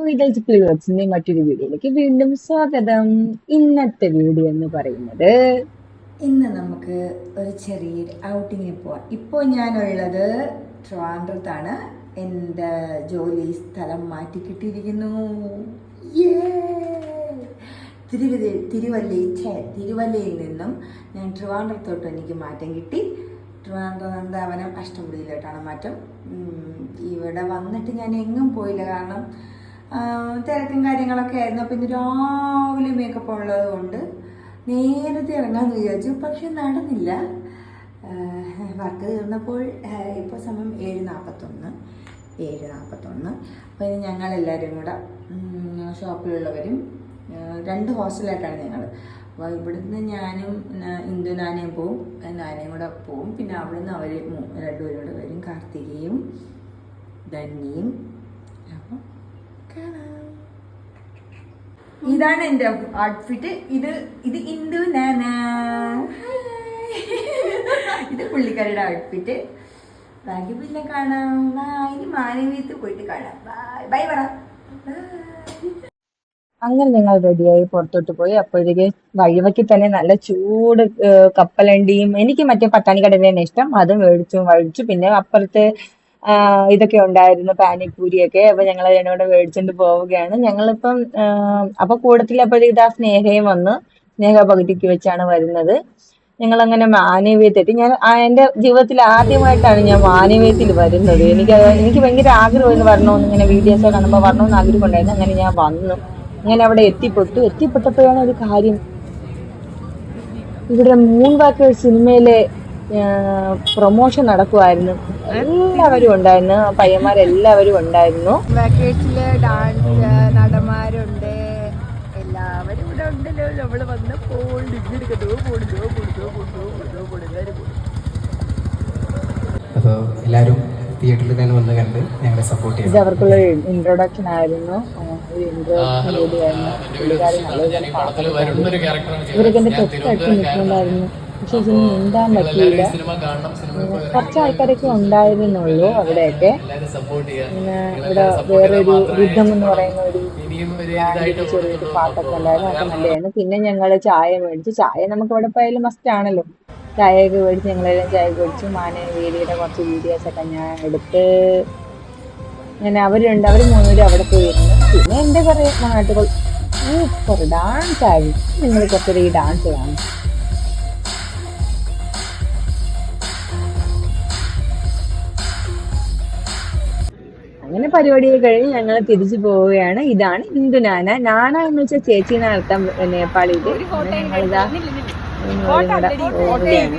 വിദേശിന്റെ മറ്റൊരു വീഡിയോയിലേക്ക് വീണ്ടും സ്വാഗതം. ഇന്നത്തെ വീഡിയോ എന്ന് പറയുന്നത് ഇന്ന് നമുക്ക് ഒരു ചെറിയൊരു ഔട്ടിങ്ങിന് പോവാം. ഇപ്പോൾ ഞാനുള്ളത് ട്രിവാൻഡ്രത്താണ്. എൻ്റെ ജോലി സ്ഥലം മാറ്റി കിട്ടിയിരിക്കുന്നു. തിരുവല്ലയിൽ നിന്നും ഞാൻ ട്രിവാൻഡ്രത്തോട്ട് എനിക്ക് മാറ്റം കിട്ടി. ട്രിവാൻഡ്രം നന്ദാവനം അഷ്ടമുടിയിലോട്ടാണ് മാറ്റം. ഇവിടെ വന്നിട്ട് ഞാൻ എങ്ങും പോയില്ല, കാരണം തിരക്കും കാര്യങ്ങളൊക്കെ ആയിരുന്നു. അപ്പം ഇന്ന് രാവിലെ മേക്കപ്പ് ഉള്ളത് കൊണ്ട് നേരത്തെ ഇറങ്ങാമെന്ന് വിചാരിച്ചു, പക്ഷെ നടന്നില്ല. വർക്ക് തീർന്നപ്പോൾ ഇപ്പോൾ സമയം 7:41. അപ്പോൾ ഇനി ഞങ്ങളെല്ലാവരും കൂടെ ഷോപ്പിലുള്ളവരും 2 ഹോസ്റ്റലായിട്ടാണ് ഞങ്ങൾ. അപ്പോൾ ഇവിടുന്ന് ഞാനും ഇന്ദുനാനയും പോവും, നാനയും കൂടെ പോവും. പിന്നെ അവിടുന്ന് അവർ 2 പേരും കൂടെ വരും, കാർത്തികയും ധന്യയും. അപ്പം ഇതാണ് എൻ്റെ ഔട്ട്ഫിറ്റ്. ഇത് ഇന്ദുനാന, ഇത് പുള്ളിക്കാരുടെ ഔട്ട്ഫിറ്റ്. ബാക്കി പിന്നെ കാണാം. ഇനി മാനവീയത്ത് പോയിട്ട് കാണാം. ബൈ പറ. അങ്ങനെ ഞങ്ങൾ റെഡിയായി പുറത്തോട്ട് പോയി. അപ്പോഴത്തേക്ക് വഴിവെക്കി തന്നെ നല്ല ചൂട് കപ്പലണ്ടിയും, എനിക്ക് മറ്റേ പട്ടാണി കടലേനെ ഇഷ്ടം, അതും മേടിച്ചു. പിന്നെ അപ്പുറത്ത് ഇതൊക്കെ ഉണ്ടായിരുന്നു, പാനിപ്പൂരിയൊക്കെ. അപ്പൊ ഞങ്ങൾ അതിനോട് മേടിച്ചോണ്ട് പോവുകയാണ്. ഞങ്ങളിപ്പം അപ്പൊ കൂടത്തിൽ അപ്പോഴത്തേക്ക് ഇതാ സ്നേഹയും വന്നു. സ്നേഹ പകുതിക്ക് വെച്ചാണ് വരുന്നത്. ഞങ്ങളങ്ങനെ മാനവീയത്തെത്തി. ഞാൻ എൻ്റെ ജീവിതത്തിൽ ആദ്യമായിട്ടാണ് ഞാൻ മാനവീയത്തിൽ വരുന്നത്. എനിക്ക് ഭയങ്കര ആഗ്രഹമായിരുന്നു വരണമെന്ന്, ഇങ്ങനെ വീഡിയോസ് കാണുമ്പോൾ വരണമെന്ന് ആഗ്രഹം ഉണ്ടായിരുന്നു. അങ്ങനെ ഞാൻ വന്നു. അങ്ങനെ അവിടെ എത്തിപ്പെട്ടപ്പോഴാണ് ഒരു കാര്യം, ഇവിടെ മൂൺ വാക്കേഴ്സ് സിനിമയിലെ പ്രൊമോഷൻ നടക്കുമായിരുന്നു. എല്ലാവരും ഉണ്ടായിരുന്നു, പയ്യന്മാരെല്ലാവരും ഉണ്ടായിരുന്നു. വാക്കേഴ്സിലെ ഡാൻസ് നടന്മാരുണ്ട്, എല്ലാവരും ഇവിടെ ഉണ്ടല്ലോ. നമ്മള് വന്നപ്പോൾ അപ്പോൾ എല്ലാവരും തിയേറ്ററിൽ തന്നെ വന്ന് കണ്ട് ഞങ്ങളെ സപ്പോർട്ട് ചെയ്തു. ഇത് അവർക്കുള്ള ഇൻട്രൊഡക്ഷൻ ആയിരുന്നു, ഒരു ഇൻട്രൊഡക്ഷൻ കൂടിയായിരുന്നു. ഇവരൊക്കെ എന്റെ തൊട്ടടുത്ത് നിൽക്കുന്നുണ്ടായിരുന്നു, പക്ഷെ ഇതിന് മിണ്ടാൻ പറ്റിയില്ല. കുറച്ച് ആൾക്കാരൊക്കെ ഉണ്ടായിരുന്നുള്ളൂ അവിടെയൊക്കെ. പിന്നെ ഇവിടെ വേറൊരു യുദ്ധം എന്ന് പറയുന്ന ഒരു ചെറിയൊരു പാട്ടൊക്കെ ഉണ്ടായിരുന്നു, അതൊക്കെ നല്ലതായിരുന്നു. പിന്നെ ഞങ്ങള് ചായ മേടിച്ചു. ചായ നമുക്ക് ഇവിടെ പോയാലും മസ്റ്റ് ആണല്ലോ. ചായയൊക്കെ മേടിച്ച് ഞങ്ങളെല്ലാം ചായ കുടിച്ചു. മാനവീയയുടെ കുറച്ച് വീഡിയോസൊക്കെ ഞാൻ എടുത്ത്. അങ്ങനെ അവർ 3 പേരും അവിടെ പോയിരുന്നു. പിന്നെ എൻ്റെ കുറേ നാട്ടുകൾ സൂപ്പർ ഡാൻസ് ആയിരുന്നു. നിങ്ങൾ കുറച്ചൊരു ഈ ഡാൻസ് കാണും. അങ്ങനെ പരിപാടിയൊക്കെ കഴിഞ്ഞ് ഞങ്ങൾ തിരിച്ചു പോവുകയാണ്. ഇതാണ് ഇന്ദുനാന. നാന എന്ന് വെച്ചാൽ ചേച്ചീനെ അർത്ഥം നേപ്പാളിയിൽ. ഞങ്ങളിതാ പോവുകയാണ്.